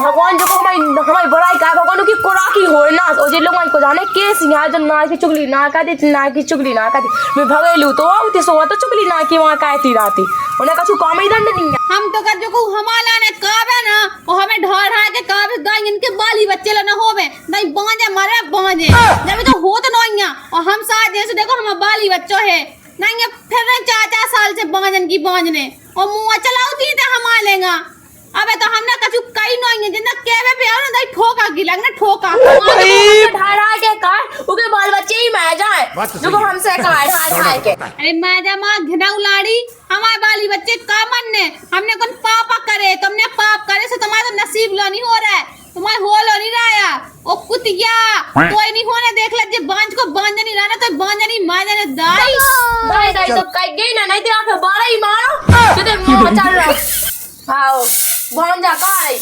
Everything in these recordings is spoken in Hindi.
भगवान जो को हमारी बड़ाई का भगवान की कोराकी होए ना ओ जे लोग को जाने के सिया जो ना की चुगली ना का दे ना की चुगली ना का दे मैं भगेलू तो आउती सो तो चुगली ना की वहां काती राती उन्हें कछु काम ही दंड नहीं हम तो कर जो को हमारा ने काबे ना ओ हमें ढोर है के काबे दाई इनके बाली बच्चे ला ना होवे दाई बांजे मारे बांजे जब तो हो तो नोइया और हम साथ जैसे देखो हम बाली बच्चों है नहीं फिर 4-4 साल से बांजन की बांजने और मुंह चलाउती थे हम आ लेगा अबे तो हमने कछु कई नहीं है जितना केवे पे आओ ना दाई ठोका की लगना ठोका ढारा के कार उके बाल बच्चे ही मैं जाए जो हमसे कार ढारा के अरे मैं जमा घिना उलाड़ी हमारे बाली बच्चे कामन ने हमने कौन पाप करे तुमने पाप करे से तुम्हारा नसीब लो नहीं हो रहा है तुम्हारे हो लो नहीं रहा ओ कुतिया कोई नहीं होने देख ले जे बांझ को बांझ नहीं रहना तो बांझ नहीं मारने दाई दाई दाई तो कई गई ना नहीं तो आके बाड़ा ही मारो तो मुंह चल रहा आओ भांजा काई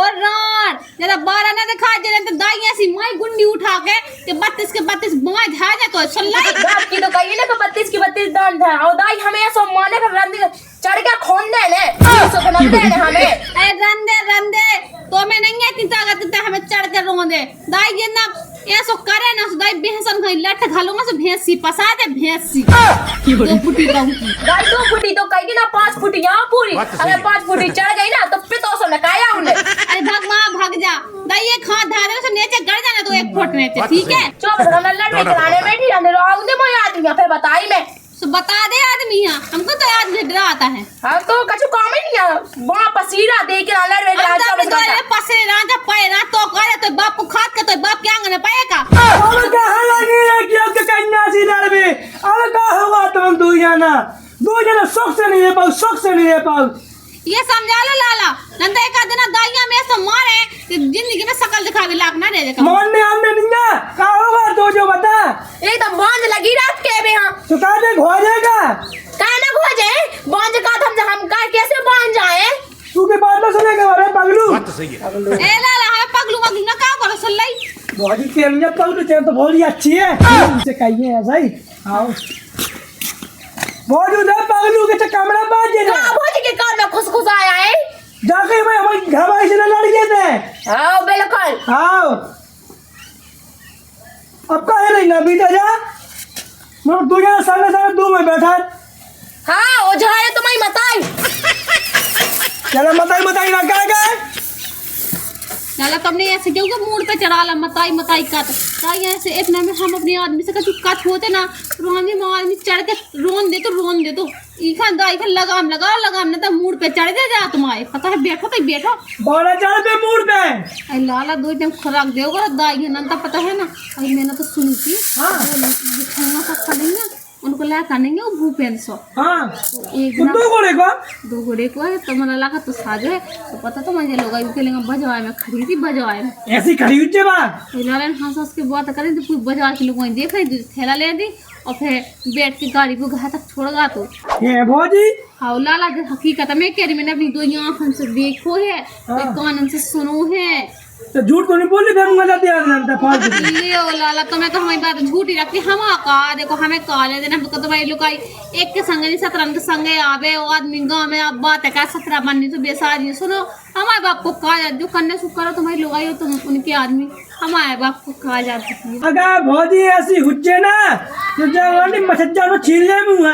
और रान जरा बारा ना दिखा जरा तो दाई ऐसी माई गुंडी उठा के 32 के 32 बांझ है जा तो सल्लाई बात की तो कही ना कि 32 की 32 दान था और दाई हमें ऐसा माने का रंदी चढ़ के खोन दे ने सो बना दे ने हमें अरे रंदे तो मैं नहीं है इतनी ताकत ते हमें चढ़ के रोन दे दाई ये ना ऐसो करे ना सो दाई भैंसन खई लट घालूंगा से भैंसी पसा दे भैंसी 2 फुटी रहूंगी दाई 2 फुटी तो कही ना 5 फुटी यहां पूरी अगर 5 फुटी चढ़ गई ना तो फिर तो सो लगाया उन्हें अरे भाग मां भाग जा दाई ये खा धारे से नीचे गिर जाना तो 1 फुट नीचे ठीक है चुप रहो लड़ने कराने बैठी रहने रहो दे मैं आदमी फिर बताई मैं तो बता दे आदमी हां हमको तो आदमी डराता है हम तो कछु काम ही नहीं है वहां पसीरा दे के लड़ में राजा बता पसे राजा पैरा तो करे तो बाप को खाद के तो बाप के आंगन पाएगा अब कहां लगी है कि अब के कन्या सी लड़बे अब का हुआ तुम दू जना शौक से नहीं रह पाओ शौक से नहीं रह पाओ ये समझा लो लाला नंदा एक दिन दाइया में ऐसा मारे कि जिंदगी में शकल दिखा के लाख ना दे देगा मन में हमने नहीं है का होगा तो जो बता एक तो बांझ लगी रात के बे हां तो का दे हो जाएगा का ना हो जाए बांझ का हम का कैसे बांझ जाए तू के बात ना सुनेगा अरे पगलू बात तो सही है ए लाला है पगलू ना का करो सल्लाई बॉडी तेल ने पगलू तेल तो बहुत ही अच्छी है इसे कहिए ऐसा ही आओ मौजूद है पगलू के कमरा बाज दे का भोज के कान में खुसखुस आया है जाके मैं हमारे घर वाले से लड़ गए थे आओ बिल्कुल आओ अब का है नहीं ना बीता जा मैं दो जना सामने दो में बैठा हां वो जो है तुम्हारी मताई चलो मताई ना क्या गए लाला तुमने ऐसे क्यों के मूड पे चढ़ा ला मताई का ताई ऐसे इतना में हम अपने आदमी से कछु कट होते ना रोने में आदमी चढ़ के रोन दे तो इखन दाई के लगाम ना तो मूड पे चढ़ जा तुम्हारे पता है बैठो बोला चढ़ पे मूड पे आई लाला 2 टाइम खुराक देओगा दाई है ना पता है ना आई मैंने तो सुनी थी हां दिखाऊंगा सब खड़ेंगे उनको ला करेंगे वो भूपेन सो हां एक ना 2 घोड़े को है तो मन लगा तो साजो है तो पता तो मुझे लोग के लेंगे बजवाए में खड़ी थी बजवाए में ऐसी खड़ी हुई है बात लाला ने हंस के बात करें तो कोई बजवा के लोग देख रही थैला ले दी और फिर बैठ के गाड़ी को घर तक छोड़गा तो ये भौजी हाँ लाला जो हकीकत में कह रही मैंने अपनी 2 आंखों से देखो है कानन से सुनो है तो झूठ तो नहीं बोली फिर मजा दिया ना फालतू ले ओ लाला तुम्हें तो हमारी बात झूठी रखती हम का देखो हमें काले देना तुम्हारी लोग एक के संग नहीं 17 के संगे आवे वो आदमी गाँव में अब बात है क्या 17 बननी तो बेसारी सुनो हमारे बाप को कहा जो करने सुख करो तुम्हारी लोग आई हो तुम उनके आदमी हमारे बाप को कहा जाती है अगर भौजी ऐसी हुज्जे ना तो जब मछज्जा को छीन ले मुँह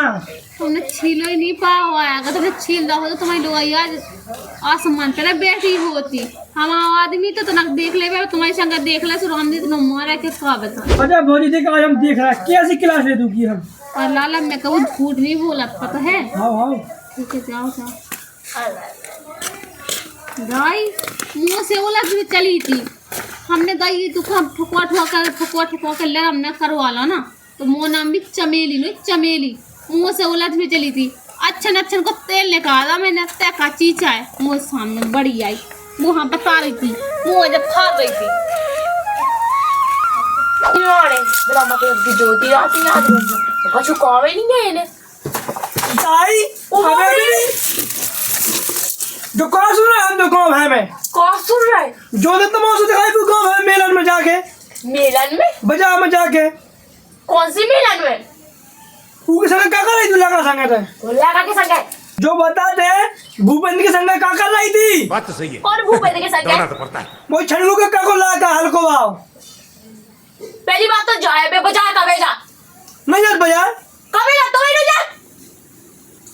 तुमने छीलो ही नहीं पाया हुआ है अगर तुमने छील रहा हो तो तुम्हारी लोग आज आसमान पे बैठी होती हमारा आदमी तो तनक देख ले तुम्हारी संग देख ले सुराम दी तो मारा के का बता अच्छा भौजी देख आज हम देख रहा कैसी क्लास ले दूंगी हम और लाला मैं कहूँ झूठ नहीं बोला पता है हाँ ठीक है जाओ दाई मुँह से उलझ भी चली थी हमने दाई दुकान ठुकवा कर ले हमने करवा ला ना तो मोह नाम भी चमेली मुँह से उलझ भी चली थी अच्छन को तेल निकाला मैंने तय का चीज है मुँह सामने बड़ी आई मुँह बता रही थी मुँह जब खा गई थी बड़ा मतलब की ज्योति आती है कछु काम ही नहीं है इन्हें दाई अबे भी जो कौन सुन रहा है हम तो गाँव है मैं कौन सुन रहा है जो दिन तुम उसे दिखाई तू गाँव है मेलन में जाके मेलन में बाजार में जाके कौन सी मेलन में उसके संग क्या कर रही तू लगा संग है लगा के संग जो बताते हैं भूपेंद्र के संग का कर रही थी बात तो सही है। कौन भूपेंद्र के संग दौड़ना है? तो पड़ता है। वो छल्लू के का को लाता हल्को भाव पहली बात तो जाए बे बजाए कबे जा नहीं जात बजा कबे जा तो नहीं जा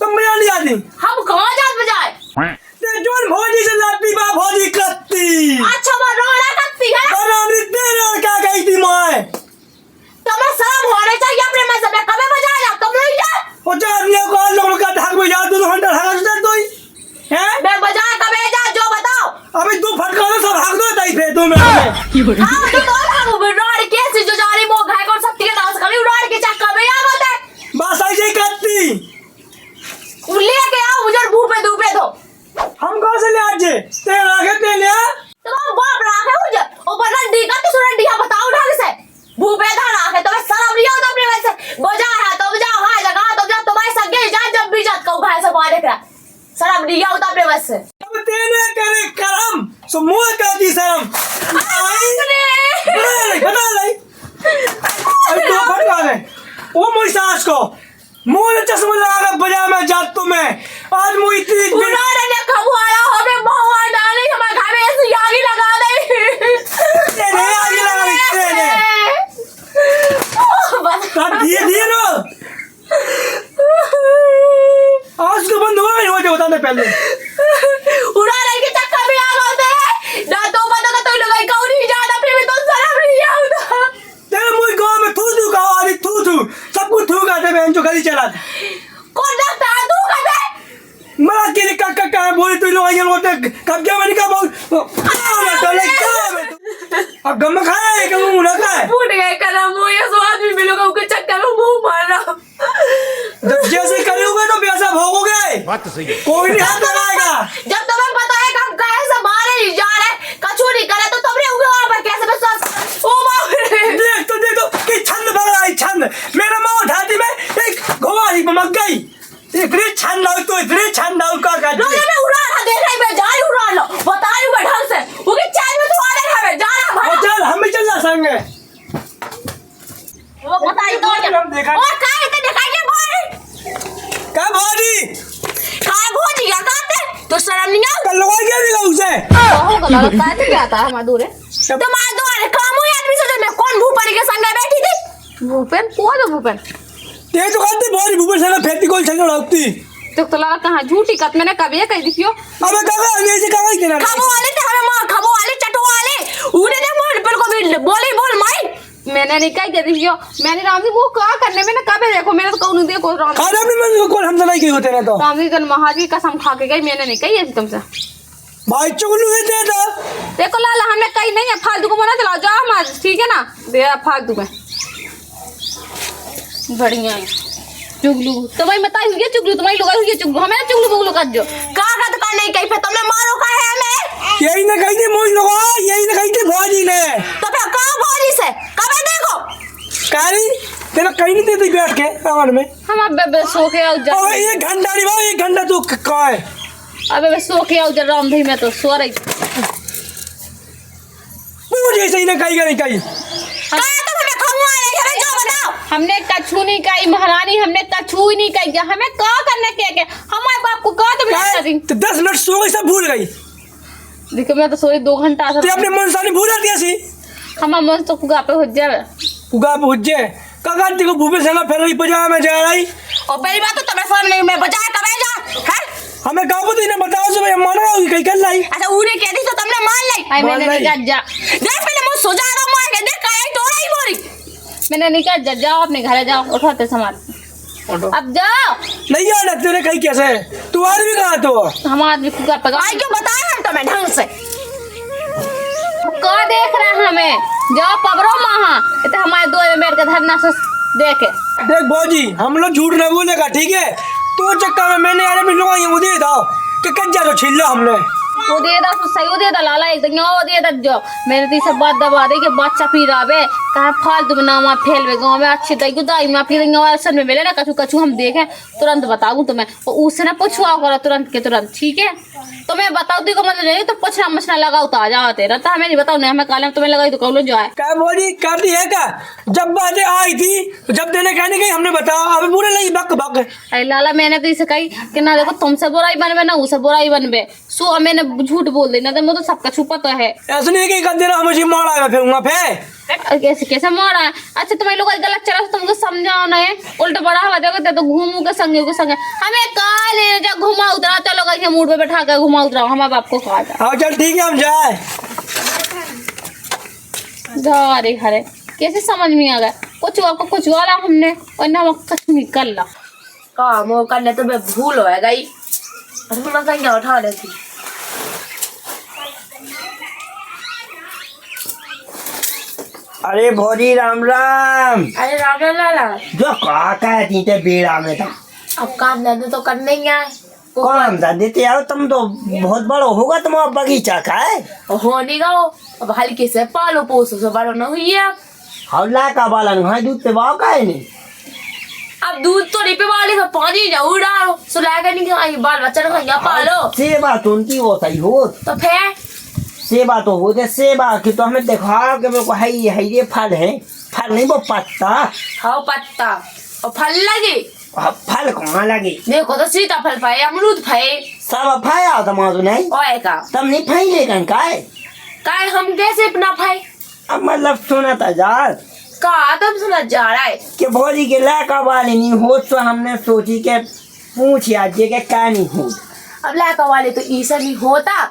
तुम बजा नहीं आती हम कहाँ जात बजाए ते जोन भौजी से लाती बा भौजी कत्ती अच्छा वो रोड़ा करती है बराबरी तेरे और क्या गई थी मैं तुम्हें शर्म होने चाहिए अपने में से कबे बजाए जा तुम नहीं जा वो चारिया को लोग का ढाक में जा तू घंटा ढाक दे तू हैं मैं बजाए कबे जा जो बताओ अबे तू फटका दो सब भाग दो ताई थे तू में हाँ तो हम रोड के से जो जा रही वो घाय कर सकती है डांस करी रोड के चक्कर में आ गए बस ऐसे ही करती लेके आओ मुझे भूपे धूपे दो हम कौन से ले आज तेरे आगे ते ले तो बाप राखे मुझे ओ बना डी का तो सुन डी बताओ ढंग से भूपे था राखे तो मैं शर्म नहीं होता अपने वैसे बजा है तो बजा हां जगह तो जा तुम्हारे सगे जा जब भी जात को घाय से मारे का शर्म नहीं होता अपने वैसे अब तेने करे करम सो मुंह का दी शर्म आई बता ले अरे तो फटका दे ओ मोई सास को मुंह में चश्मा लगा के बजा में जात तुम्हें आज मुई इतनी उन्होंने ने खबुआया हमें बहुआ डाली हमारे घर में ऐसी आग लगा दे तेरे आगे लगा दी तेने तब धीरे धीरे रो आज को बंद हुआ नहीं हो जाता था पहले उड़ाने के चक्कर में आ गए ना तो पता तो लोग कौन ही जाता फिर भी तो शर्म नहीं आता तेरे मुंह गांव में थू थू कहा आदि थू थू सब कुछ थू करते बहन जो गली चला कौन लगता है तू कहते मरा के का बोले तू लोग ये बोलते कब क्या मैंने कहा बहुत तो ले क्या अब गम खाया है कि मुंह लगा है फूट गए कदम वो ये सो आदमी मिलोगा उनके चक्कर में मुंह मार रहा जब जैसे करोगे तो वैसा भोगोगे बात तो सही है। कोई नहीं हाथ लगाएगा जब तुम्हें पता है कि हम कैसे मारे नहीं जा रहे कछु नहीं करे तो तुमने उनके वहां पर कैसे विश्वास ओ बाप रे देख तो कि छंद भर रहा है छंद मेरा माँ उठाती में एक घोड़ी मग गई इतने छंद लाओ तो इतने छंद लाओ का कर रोज में उड़ा रहा देख रही मैं जा रही उड़ा लो बता रही हूँ मैं ढंग से वो की चाय में तो आ रहे हैं जा रहा भाई चल हम भी चलना संग वो बताई तो हम देखा और काय इतने दिखाइए बोल क्या भौजी काय भोजी क्या कहते तो शर्म नहीं आता कल लोग क्या दिखा उसे हो गला लगता है क्या था हमारे दूर है तुम्हारे द्वारे काम हुई आदमी से मैं कौन भूपरी के संग बैठी थी भूपेन कौन है भूपेन ते तो कहते भौजी भूपेन से फेंटी कोल चल रखती तो लगा कहाँ झूठी कत मैंने कभी कही दिखियो अबे काका अंग्रेजी काका ही कहना खबो वाले थे हमें मां खबो वाले चटो वाले उन्हें ने मोल पर को भी बोले बोल माई मैंने नहीं कही दिखियो मैंने रामजी वो क्या करने में ना कभी देखो मैंने तो कहूँ देखो राम खाना भी मन को हम तो नहीं कही होते ना तो रामजी जन महाजी कसम खा के गई मैंने नहीं कही ऐसी तुमसे भाई चुगलू है तो देखो लाला हमने कही नहीं है फालतू को मना चलाओ जाओ हमारे ठीक है ना दे फालतू में बढ़िया है चुगलू तुम्हारी बताई हुई है चुगलू तुम्हारी लुगाई हुई है चुगलू हमें ना चुगलू बुगलू कर जो कागज का नहीं कही फिर तुमने मारो का है हमें यही ना कही थी मोज लोग यही ना कही थी भौजी ने तो फिर कहाँ भोजी से कब देखो कारी तेरा कहीं नहीं देती बैठ के आवन में हम अब सो के आओ जा ओए एक घंटा नहीं भाई एक घंटा तू कहाँ है अबे मैं सो के आओ जा राम भाई मैं तो सो रही मुझे सही ना कही नहीं कही कहाँ तुम हमें खमुआ रही हमें जो बताओ हमने कछू नहीं कही महारानी हमने कछू ही नहीं कही हमें क्या करने के हमारे बाप को कहा तुम नहीं करी तो 10 मिनट सो गई सब भूल गई देखो मैं तो सोई 2 घंटा ते अपने मन सानी भूल जाती ऐसी हमारा मन तो पुगा पे हो जाए उगा पूछे काका तेको भूपे सेना फिर रही पजामा में जा रही और पहली बात तो तुम्हें फोन नहीं मैं बजाए कब जा है हमें कहा तो इन्हें बताओ से भाई माना होगी कहीं कर लाई अच्छा उन्हें कह दी तो तुमने मान ली आई मैंने नहीं। नहीं जा देख पहले मुझे सुझा दो मार के देख काहे टोरा ही बोली मैंने नहीं कहा जाओ अपने घर जाओ उठाते सामान अब जाओ नहीं आना तेरे कहीं कैसे तू आदमी कहाँ तो हम आदमी पुगा पे आई क्यों बताया हम तुम्हें ढंग से का देख रहे हैं हमें जाओ पबरो महा इतने हमारे 2 में बैठ के धरना से देखे देख भौजी हम लोग झूठ न बोलेगा ठीक है तो चक्कर में मैंने यार लोग ये मुझे था कि कच्चा तो छीन लो हमने वो दे दा सही वो दे दा लाला एक दिन वो दे दा जो मैंने तो सब बात दबा दे कि बच्चा पी रहा बे कहा फालतू में नाम फैल वे गाँव में अच्छी तरीके दाई माँ पी रही असल में मिले ना कछु कछु हम देखें तुरंत बताऊँ तुम्हें और उससे ना पूछवा करो तुरंत के तुरंत ठीक है तो मैं बताऊ दी को मतलब नहीं तो पूछना मछना लगाओ तो आ जाओ तेरा तो हमें नहीं बताओ नहीं हमें काले तुम्हें लगाई तो कौन जो है क्या बोली कर दी है क्या? जब बातें आई थी जब देने कहने गई हमने बताया अभी पूरे लगी बक बक। अरे लाला मैंने तो इसे कही कि ना देखो तुमसे बुराई बनबे ना उससे बुराई बनबे सो मैंने झूठ बोल दी ना तो मुझे तो सबका छुपा तो है ऐसा नहीं कि कर दे रहा मुझे मारा मैं फिर फिर कैसे कैसे मारा है अच्छा तुम्हारे लोग गलत चला तो तुमको समझाओ ना है उल्टा बढ़ावा दोगे तो घूमू के संगे हमें कहा ले जा घुमा उतरा चलो कैसे मूड पे बैठा कर घुमा उतराओ हमारे बाप को कहा था हाँ चल ठीक है हम जाए। अरे हरे कैसे समझ में आ गया कुछ आपको कुछ वाला हमने और ना कुछ निकल ला काम वो करने तो मैं भूल हो गई मैं कहीं उठा लेती। अरे भोजी राम राम। अरे राजा लाला जो कहा कहती थे बेड़ा में था अब काम धंधे तो करने ही आए कौन सा देते आओ तुम तो बहुत बड़ो होगा तुम्हारा बगीचा का है होने का अब हल्के से पालो पोसो से बड़ो न हुई है हौला का बालन वहाँ दूध पे बाव का है नहीं अब दूध तो नहीं पे वाले का पानी जाऊ डालो सुला के नहीं खाई बाल बच्चा ने खाया पालो सेवा तो उनकी वो सही हो तो फिर सेवा तो होते सेवा की तो हमें दिखाओ कि मेरे को है ये फल है फल नहीं वो पत्ता हाँ पत्ता और फल लगे फल कहाँ लगे देखो तो सीताफल पाए अमरूद पाए सब फाया तुम्हारा नहीं ओए का तुम नहीं फाई लेकिन काय हम कैसे अपना भाई अब मतलब सुना था यार का तब सुना जा रहा है कि भोजी के लाका वाले नहीं हो तो हमने सोची के पूछ आज के क्या नहीं हो अब लाका वाले तो ईसा नहीं होता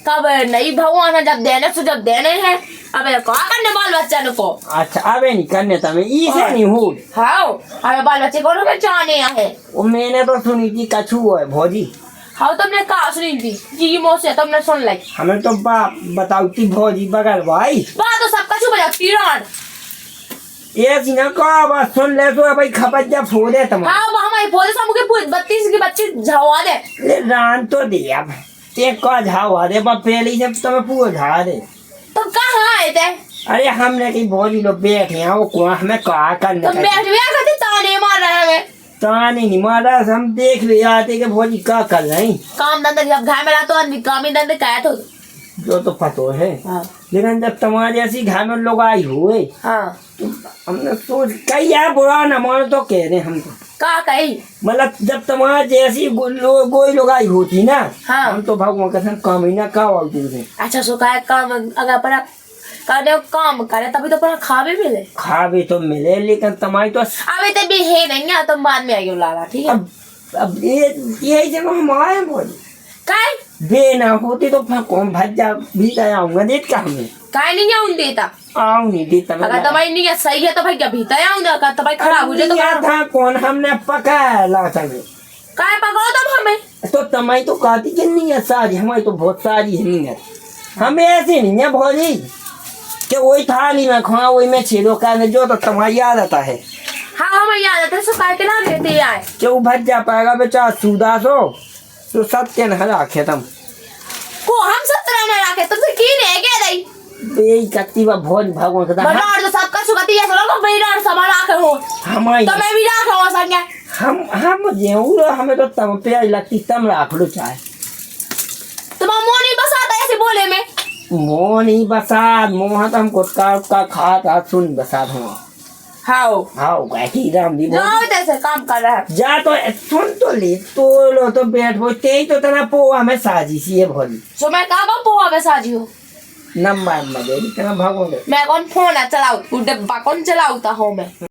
तब नहीं भगवान है जब देने तो जब देने हैं अब कहा करने बाल बच्चा को अच्छा अबे नहीं करने तमें इसे नहीं हो हाँ अबे बाल बच्चे को लोग जाने है वो मैंने तो सुनी थी कछू है भोजी हाँ तुमने कहा सुनी थी जी मौसे तुमने सुन ली हमें तो बाप बताती भोजी बगल भाई बात तो सब कछु बजा तीरान ये सीना का बात सुन ले तो भाई खपत जा फोड़े तुम हाँ हमारी फौज से मुझे 32 के बच्चे झवा दे ले रान तो दे अब ते का झावा दे बा पहले से तुम्हें पूरा झा दे तो कहाँ आए थे अरे हमने की भोजी लोग बैठे हैं वो को हमें कहा करने तुम बैठ भी आते ताने मार रहे हमें ताने नहीं मारा हम देख भी आते कि भोजी क्या कर रहे हैं काम धंधा जब घर में रहा तो काम ही धंधे कहा तो जो तो पतो है हाँ लेकिन जब तुम्हारे ऐसी घर में लोग आई हुए हाँ हमने सोच कई यार बुरा न मानो तो कह रहे हम तो का कही मतलब जब तुम्हारे जैसी कोई लोग आई होती ना हाँ। हम तो भगवान कसम काम ही ना का थे अच्छा सो का काम अगर पर करे काम करे तभी तो पर खा भी मिले खा भी तो मिले लेकिन तुम्हारी तो अभी तो भी है नहीं है तुम बाद में आइयो लाला ठीक है अब ये जगह हम आए बोले काय बे ना होती तो फिर कौन भज्जा भी आऊंगा देख क्या हमें काय नहीं आऊं देता आऊं नहीं देता अगर तुम्हारी नहीं सही है तो भाई क्या भीतर आऊंगा अगर तुम्हारी खराब हो जाए तो क्या था कौन हमने पकाया लाता में काय पकाओ तुम हमें तो तुम्हारी तो कहती कि नहीं है सारी हमारी तो बहुत सारी है नहीं है हमें ऐसे नहीं है भौजी कि वही थाली में खाओ वही में छेदो करने जो तो तुम्हारी याद आता है हाँ हमें याद आता है सो काय के ना देते आए कि वो भज्जा पाएगा बेचारा सूदास हो तो सत्य न राखे तुम को हम 17 में रखे तुमसे की रह गया दई यही कत्ती बा भोज भगवान का बराड़ तो सबका सुगति है लोग बराड़ समा रखे हो हमारी तो मैं भी रखे हो संगे हम जेऊ हमें तो तम पे लगती तम राख लो चाहे तुम मोनी बसाता ऐसे बोले में मोह नहीं बसात मोह तो हमको का खा सुन बसात हुआ हाओ हाँ कैसी राम दी जाओ जैसे काम कर रहा है जा तो सुन तो ले तो लो तो बैठ वो ते तो तना पोआ में साजी सी है भोली सो मैं कहा पोहा में साजी हो नंबर मदे तना भागो मैं कौन फोन है चलाऊ तू डब्बा कौन चलाऊता हूँ मैं